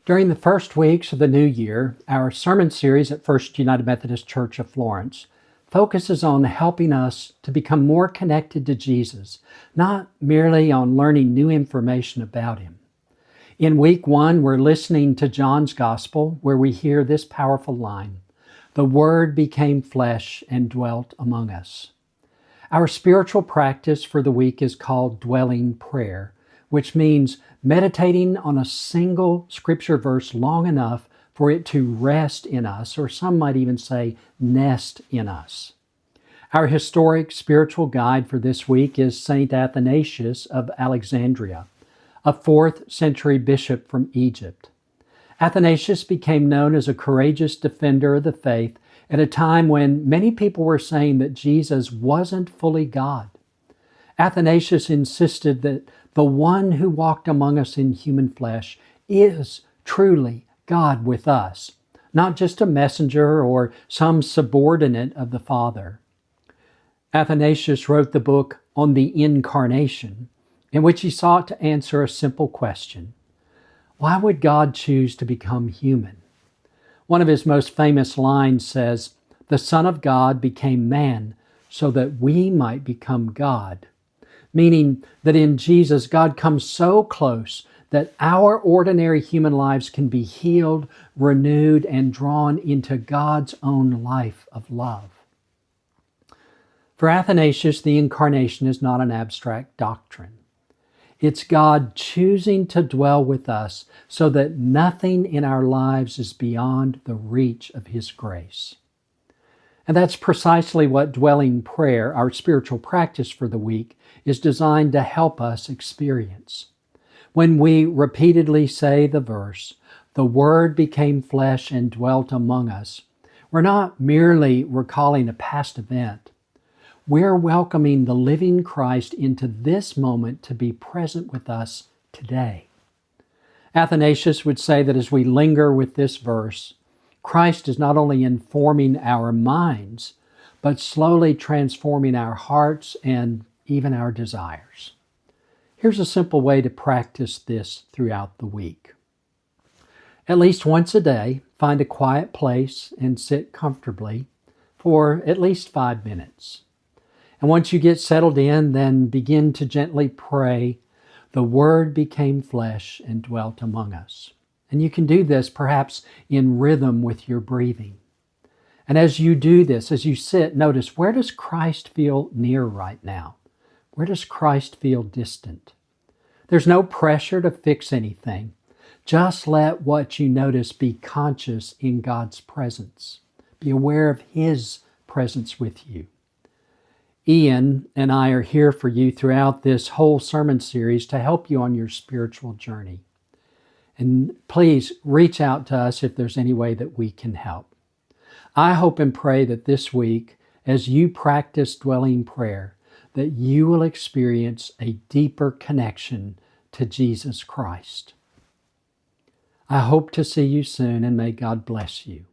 During the first weeks of the new year, our sermon series at First United Methodist Church of Florence focuses on helping us to become more connected to Jesus, not merely on learning new information about Him. In week 1, we're listening to John's Gospel, where we hear this powerful line, "The Word became flesh and dwelt among us." Our spiritual practice for the week is called dwelling prayer, which means meditating on a single scripture verse long enough for it to rest in us, or some might even say nest in us. Our historic spiritual guide for this week is St. Athanasius of Alexandria, a 4th century bishop from Egypt. Athanasius became known as a courageous defender of the faith at a time when many people were saying that Jesus wasn't fully God. Athanasius insisted that the one who walked among us in human flesh is truly God with us, not just a messenger or some subordinate of the Father. Athanasius wrote the book on the Incarnation, in which he sought to answer a simple question: why would God choose to become human? One of his most famous lines says, "The Son of God became man so that we might become God," meaning that in Jesus, God comes so close that our ordinary human lives can be healed, renewed, and drawn into God's own life of love. For Athanasius, the Incarnation is not an abstract doctrine. It's God choosing to dwell with us so that nothing in our lives is beyond the reach of His grace. And that's precisely what dwelling prayer, our spiritual practice for the week, is designed to help us experience. When we repeatedly say the verse, "The Word became flesh and dwelt among us," we're not merely recalling a past event. We're welcoming the living Christ into this moment to be present with us today. Athanasius would say that as we linger with this verse, Christ is not only informing our minds, but slowly transforming our hearts and even our desires. Here's a simple way to practice this throughout the week. At least once a day, find a quiet place and sit comfortably for at least 5 minutes. And once you get settled in, then begin to gently pray, "The Word became flesh and dwelt among us." And you can do this perhaps in rhythm with your breathing. And as you do this, as you sit, notice, where does Christ feel near right now? Where does Christ feel distant? There's no pressure to fix anything. Just let what you notice be conscious in God's presence. Be aware of His presence with you. Ian and I are here for you throughout this whole sermon series to help you on your spiritual journey. And please reach out to us if there's any way that we can help. I hope and pray that this week, as you practice dwelling prayer, that you will experience a deeper connection to Jesus Christ. I hope to see you soon, and may God bless you.